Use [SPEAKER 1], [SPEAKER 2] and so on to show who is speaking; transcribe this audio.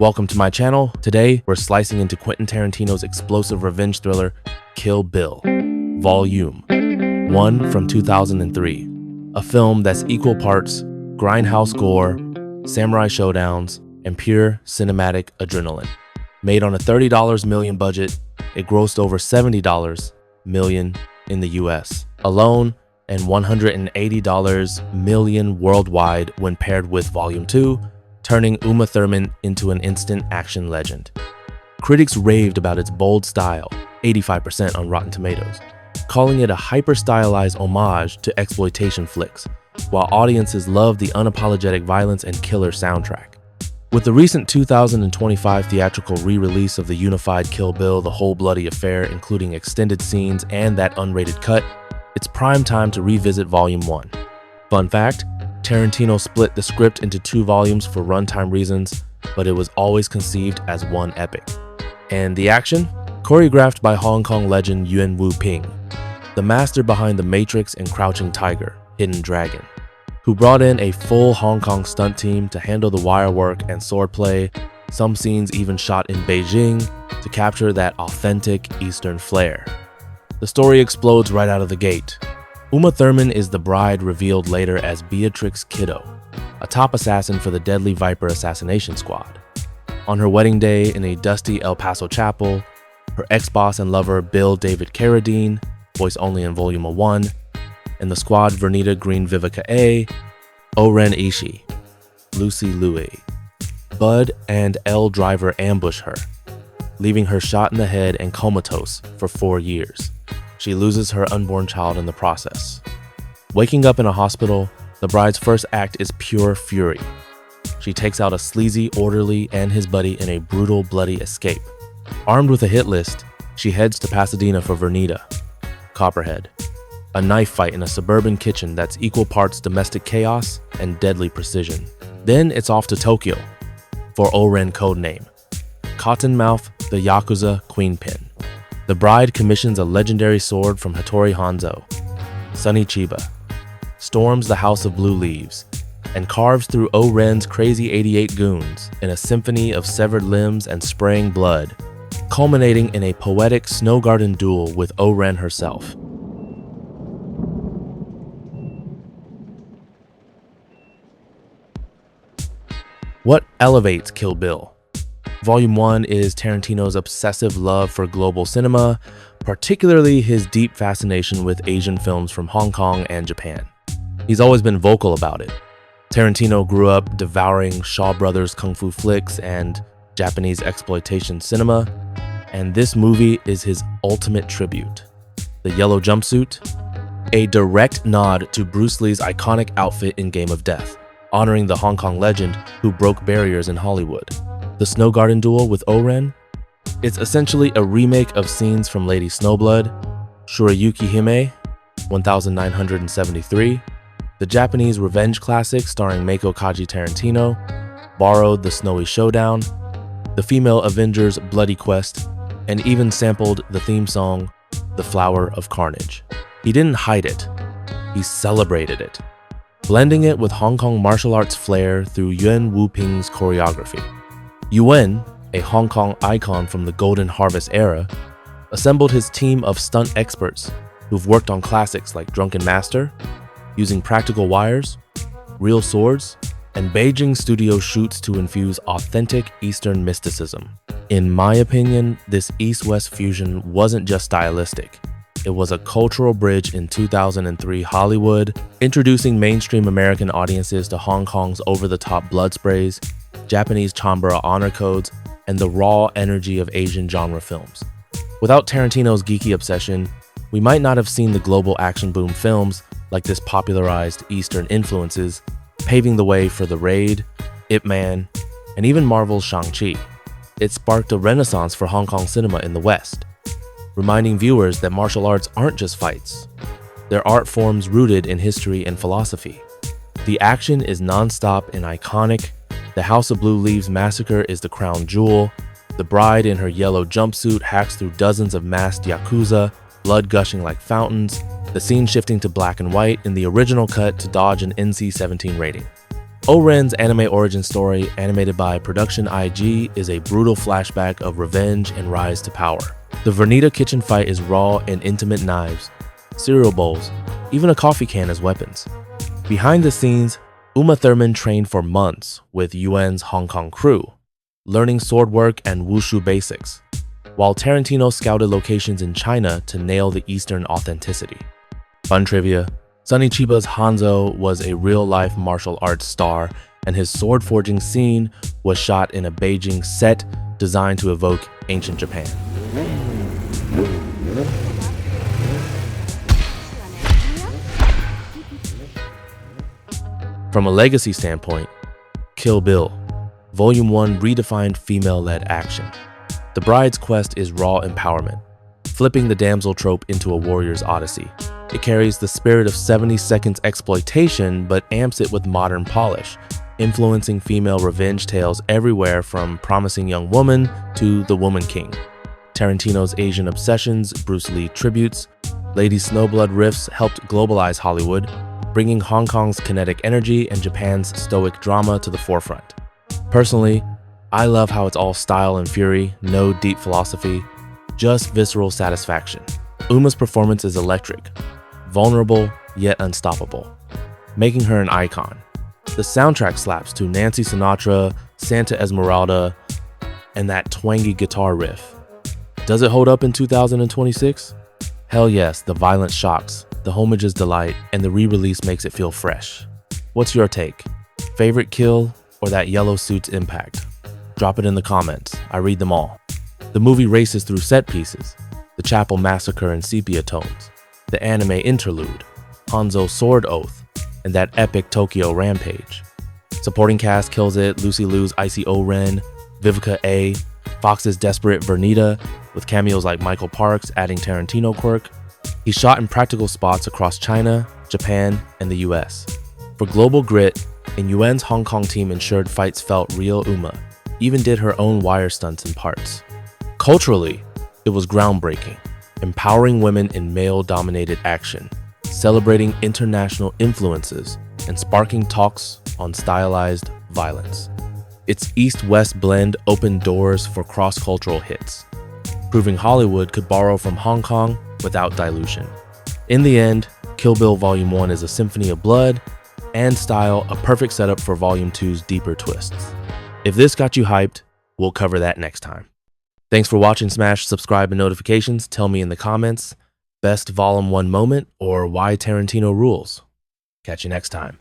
[SPEAKER 1] Welcome to my channel. Today, we're slicing into Quentin Tarantino's explosive revenge thriller, Kill Bill, Volume 1 from 2003. A film that's equal parts grindhouse gore, samurai showdowns, and pure cinematic adrenaline. Made on a $30 million budget, it grossed over $70 million in the US alone and $180 million worldwide when paired with Volume 2, turning Uma Thurman into an instant action legend. Critics raved about its bold style, 85% on Rotten Tomatoes, calling it a hyper-stylized homage to exploitation flicks, while audiences loved the unapologetic violence and killer soundtrack. With the recent 2025 theatrical re-release of the unified Kill Bill: The Whole Bloody Affair, including extended scenes and that unrated cut, it's prime time to revisit Volume 1. Fun fact, Tarantino split the script into 2 volumes for runtime reasons, but it was always conceived as one epic. And the action? Choreographed by Hong Kong legend Yuen Woo-ping, the master behind The Matrix and Crouching Tiger, Hidden Dragon, who brought in a full Hong Kong stunt team to handle the wire work and swordplay, some scenes even shot in Beijing to capture that authentic Eastern flair. The story explodes right out of the gate. Uma Thurman is the bride revealed later as Beatrix Kiddo, a top assassin for the deadly Viper assassination squad. On her wedding day in a dusty El Paso chapel, her ex-boss and lover Bill David Carradine, voiced only in Volume 1, and the squad Vernita Green Vivica A, Oren Ishii, Lucy Louie, Bud and L Driver ambush her, leaving her shot in the head and comatose for 4 years. She loses her unborn child in the process. Waking up in a hospital, the bride's first act is pure fury. She takes out a sleazy orderly and his buddy in a brutal, bloody escape. Armed with a hit list, she heads to Pasadena for Vernita, Copperhead, a knife fight in a suburban kitchen that's equal parts domestic chaos and deadly precision. Then it's off to Tokyo for Oren codename, Cottonmouth the Yakuza Queenpin. The bride commissions a legendary sword from Hattori Hanzo, Sonny Chiba, storms the House of Blue Leaves, and carves through Oren's crazy 88 goons in a symphony of severed limbs and spraying blood, culminating in a poetic Snow Garden duel with Oren herself. What elevates Kill Bill? Volume 1 is Tarantino's obsessive love for global cinema, particularly his deep fascination with Asian films from Hong Kong and Japan. He's always been vocal about it. Tarantino grew up devouring Shaw Brothers kung fu flicks and Japanese exploitation cinema, and this movie is his ultimate tribute. The yellow jumpsuit, a direct nod to Bruce Lee's iconic outfit in Game of Death, honoring the Hong Kong legend who broke barriers in Hollywood. The Snow Garden duel with Oren? It's essentially a remake of scenes from Lady Snowblood, Shurayuki Hime, 1973, the Japanese revenge classic starring Meiko Kaji Tarantino, borrowed the Snowy Showdown, the female Avengers' Bloody Quest, and even sampled the theme song, The Flower of Carnage. He didn't hide it, he celebrated it, blending it with Hong Kong martial arts flair through Yuen Woo-ping's choreography. Yuen, a Hong Kong icon from the Golden Harvest era, assembled his team of stunt experts who've worked on classics like Drunken Master, using practical wires, real swords, and Beijing studio shoots to infuse authentic Eastern mysticism. In my opinion, this East-West fusion wasn't just stylistic. It was a cultural bridge in 2003 Hollywood, introducing mainstream American audiences to Hong Kong's over-the-top blood sprays, Japanese Chambara honor codes, and the raw energy of Asian genre films. Without Tarantino's geeky obsession, we might not have seen the global action boom films like this popularized Eastern influences, paving the way for The Raid, Ip Man, and even Marvel's Shang-Chi. It sparked a renaissance for Hong Kong cinema in the West, reminding viewers that martial arts aren't just fights. They're art forms rooted in history and philosophy. The action is non-stop and iconic. The House of Blue Leaves massacre is the crown jewel. The bride in her yellow jumpsuit hacks through dozens of masked Yakuza, blood gushing like fountains, the scene shifting to black and white in the original cut to dodge an NC-17 rating. O-Ren's anime origin story, animated by Production IG, is a brutal flashback of revenge and rise to power. The Vernita kitchen fight is raw and intimate: knives, cereal bowls, even a coffee can as weapons. Behind the scenes, Uma Thurman trained for months with Yuen's Hong Kong crew, learning sword work and wushu basics, while Tarantino scouted locations in China to nail the Eastern authenticity. Fun trivia: Sonny Chiba's Hanzo was a real-life martial arts star, and his sword-forging scene was shot in a Beijing set designed to evoke ancient Japan. From a legacy standpoint, Kill Bill, Volume 1 redefined female-led action. The bride's quest is raw empowerment, flipping the damsel trope into a warrior's odyssey. It carries the spirit of 70 seconds exploitation, but amps it with modern polish, influencing female revenge tales everywhere from Promising Young Woman to The Woman King. Tarantino's Asian obsessions, Bruce Lee tributes, Lady Snowblood riffs helped globalize Hollywood, bringing Hong Kong's kinetic energy and Japan's stoic drama to the forefront. Personally, I love how it's all style and fury, no deep philosophy, just visceral satisfaction. Uma's performance is electric, vulnerable yet unstoppable, making her an icon. The soundtrack slaps to Nancy Sinatra, Santa Esmeralda, and that twangy guitar riff. Does it hold up in 2026? Hell yes, the violence shocks, the homages delight, and the re-release makes it feel fresh. What's your take? Favorite kill or that yellow suit's impact? Drop it in the comments, I read them all. The movie races through set pieces, the chapel massacre in sepia tones, the anime interlude, Hanzo's sword oath, and that epic Tokyo rampage. Supporting cast kills it: Lucy Liu's Icy O-Ren, Vivica A, Fox's desperate Vernita, with cameos like Michael Parks adding Tarantino quirk. He shot in practical spots across China, Japan, and the US. For global grit, and Yuen's Hong Kong team ensured fights felt real. Uma even did her own wire stunts in parts. Culturally, it was groundbreaking, empowering women in male-dominated action, celebrating international influences, and sparking talks on stylized violence. Its East-West blend opened doors for cross-cultural hits, proving Hollywood could borrow from Hong Kong without dilution. In the end, Kill Bill Volume 1 is a symphony of blood and style, a perfect setup for Volume 2's deeper twists. If this got you hyped, we'll cover that next time. Thanks for watching. Smash subscribe and notifications. Tell me in the comments, best Volume 1 moment or why Tarantino rules. Catch you next time.